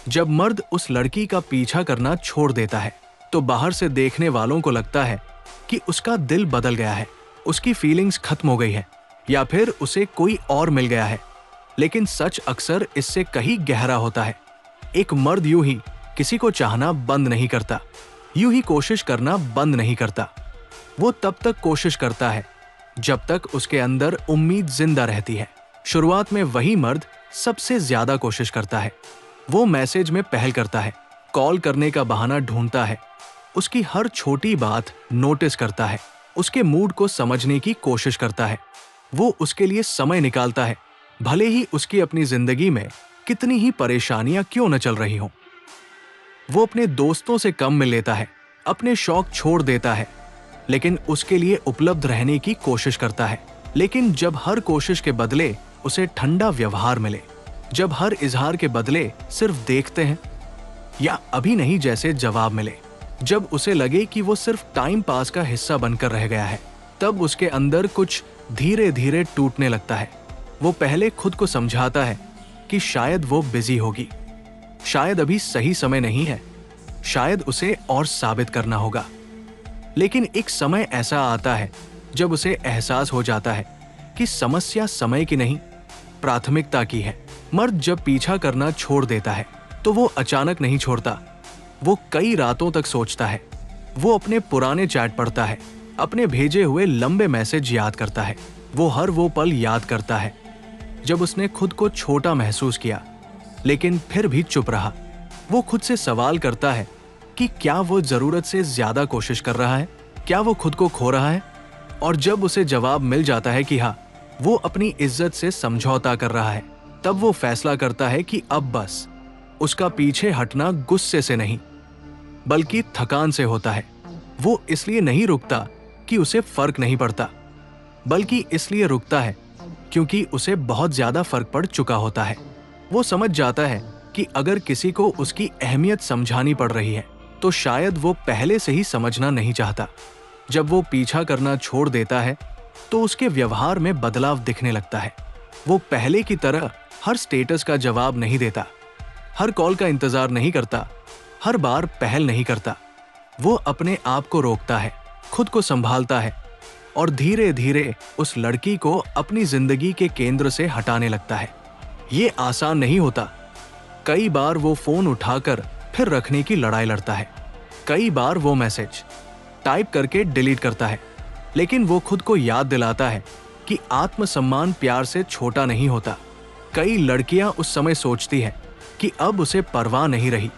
जब मर्द उस लड़की का पीछा करना छोड़ देता है तो बाहर से देखने वालों को लगता है कि उसका दिल बदल गया है, उसकी फीलिंग्स खत्म हो गई है या फिर उसे कोई और मिल गया है। लेकिन सच अक्सर इससे कहीं गहरा होता है। एक मर्द यूं ही किसी को चाहना बंद नहीं करता, यूं ही कोशिश करना बंद नहीं करता। वो तब तक कोशिश करता है जब तक उसके अंदर उम्मीद जिंदा रहती है। शुरुआत में वही मर्द सबसे ज्यादा कोशिश करता है। वो मैसेज में पहल करता है, कॉल करने का बहाना ढूंढता है, उसकी हर छोटी बात नोटिस करता है, उसके मूड को समझने की कोशिश करता है। वो उसके लिए समय निकालता है, भले ही उसकी अपनी जिंदगी में कितनी ही परेशानियां क्यों न चल रही हों। वो अपने दोस्तों से कम मिल लेता है, अपने शौक छोड़ देता है, लेकिन उसके लिए उपलब्ध रहने की कोशिश करता है। लेकिन जब हर कोशिश के बदले उसे ठंडा व्यवहार मिले, जब हर इजहार के बदले सिर्फ देखते हैं या अभी नहीं जैसे जवाब मिले, जब उसे लगे कि वो सिर्फ टाइम पास का हिस्सा बनकर रह गया है, तब उसके अंदर कुछ धीरे धीरे टूटने लगता है। वो पहले खुद को समझाता है कि शायद वो बिजी होगी, शायद अभी सही समय नहीं है, शायद उसे और साबित करना होगा। लेकिन एक समय ऐसा आता है जब उसे एहसास हो जाता है कि समस्या समय की नहीं, प्राथमिकता की है। मर्द जब पीछा करना छोड़ देता है तो वो अचानक नहीं छोड़ता। वो कई रातों तक सोचता है, वो अपने पुराने चैट पढ़ता है, अपने भेजे हुए लंबे मैसेज याद करता है। वो हर वो पल याद करता है जब उसने खुद को छोटा महसूस किया लेकिन फिर भी चुप रहा। वो खुद से सवाल करता है कि क्या वो जरूरत से ज्यादा कोशिश कर रहा है, क्या वो खुद को खो रहा है। और जब उसे जवाब मिल जाता है कि हाँ, वो अपनी इज्जत से समझौता कर रहा है, तब वो फैसला करता है कि अब बस उसका पीछे हटना गुस्से से नहीं बल्कि थकान से होता है। वो इसलिए नहीं रुकता कि उसे फर्क नहीं पड़ता, बल्कि इसलिए रुकता है क्योंकि उसे बहुत ज्यादा फर्क पड़ चुका होता है। वो समझ जाता है कि अगर किसी को उसकी अहमियत समझानी पड़ रही है तो शायद वो पहले से ही समझना नहीं चाहता। जब वो पीछा करना छोड़ देता है तो उसके व्यवहार में बदलाव दिखने लगता है। वो पहले की तरह हर स्टेटस का जवाब नहीं देता, हर कॉल का इंतजार नहीं करता, हर बार पहल नहीं करता। वो अपने आप को रोकता है, खुद को संभालता है और धीरे धीरे उस लड़की को अपनी जिंदगी के केंद्र से हटाने लगता है। ये आसान नहीं होता। कई बार वो फोन उठाकर फिर रखने की लड़ाई लड़ता है, कई बार वो मैसेज टाइप करके डिलीट करता है, लेकिन वो खुद को याद दिलाता है कि आत्मसम्मान प्यार से छोटा नहीं होता। कई लड़कियां उस समय सोचती हैं कि अब उसे परवाह नहीं रही,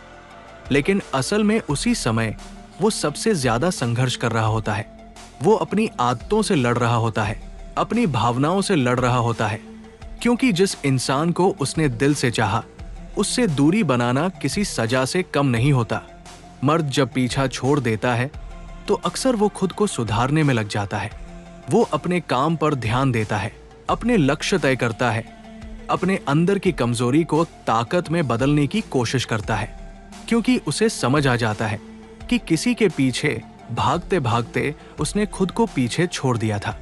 लेकिन असल में उसी समय वो सबसे ज्यादा संघर्ष कर रहा होता है। वो अपनी आदतों से लड़ रहा होता है, अपनी भावनाओं से लड़ रहा होता है, क्योंकि जिस इंसान को उसने दिल से चाहा, उससे दूरी बनाना किसी सजा से कम नहीं होता। मर्द जब पीछा छोड़ देता है तो अक्सर वो खुद को सुधारने में लग जाता है। वो अपने काम पर ध्यान देता है, अपने लक्ष्य तय करता है, अपने अंदर की कमजोरी को ताकत में बदलने की कोशिश करता है, क्योंकि उसे समझ आ जाता है कि किसी के पीछे भागते भागते उसने खुद को पीछे छोड़ दिया था।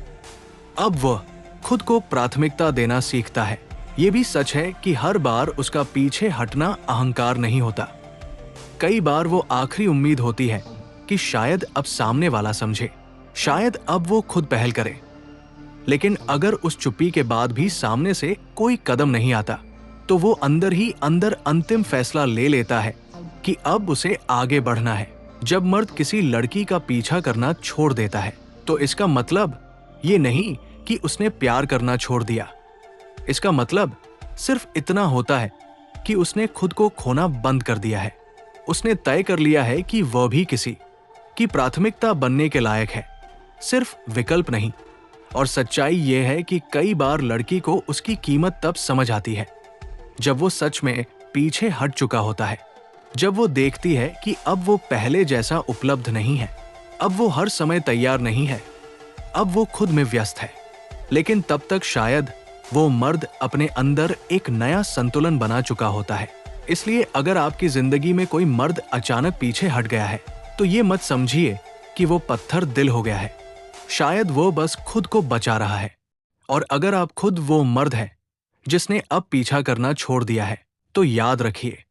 अब वह खुद को प्राथमिकता देना सीखता है। ये भी सच है कि हर बार उसका पीछे हटना अहंकार नहीं होता। कई बार वो आखिरी उम्मीद होती है कि शायद अब सामने वाला समझे, शायद अब वो खुद पहल करे। लेकिन अगर उस चुप्पी के बाद भी सामने से कोई कदम नहीं आता तो वो अंदर ही अंदर अंतिम फैसला ले लेता है कि अब उसे आगे बढ़ना है। जब मर्द किसी लड़की का पीछा करना छोड़ देता है तो इसका मतलब ये नहीं कि उसने प्यार करना छोड़ दिया। इसका मतलब सिर्फ इतना होता है कि उसने खुद को खोना बंद कर दिया है। उसने तय कर लिया है कि वह भी किसी की प्राथमिकता बनने के लायक है, सिर्फ विकल्प नहीं। और सच्चाई यह है कि कई बार लड़की को उसकी कीमत तब समझ आती है जब वो सच में पीछे हट चुका होता है, जब वो देखती है कि अब वो पहले जैसा उपलब्ध नहीं है, अब वो हर समय तैयार नहीं है, अब वो खुद में व्यस्त है। लेकिन तब तक शायद वो मर्द अपने अंदर एक नया संतुलन बना चुका होता है। इसलिए अगर आपकी जिंदगी में कोई मर्द अचानक पीछे हट गया है तो ये मत समझिए कि वो पत्थर दिल हो गया है। शायद वो बस खुद को बचा रहा है। और अगर आप खुद वो मर्द है जिसने अब पीछा करना छोड़ दिया है तो याद रखिए,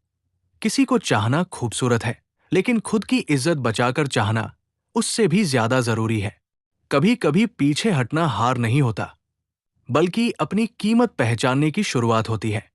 किसी को चाहना खूबसूरत है, लेकिन खुद की इज्जत बचाकर चाहना उससे भी ज्यादा जरूरी है। कभी कभी पीछे हटना हार नहीं होता, बल्कि अपनी कीमत पहचानने की शुरुआत होती है।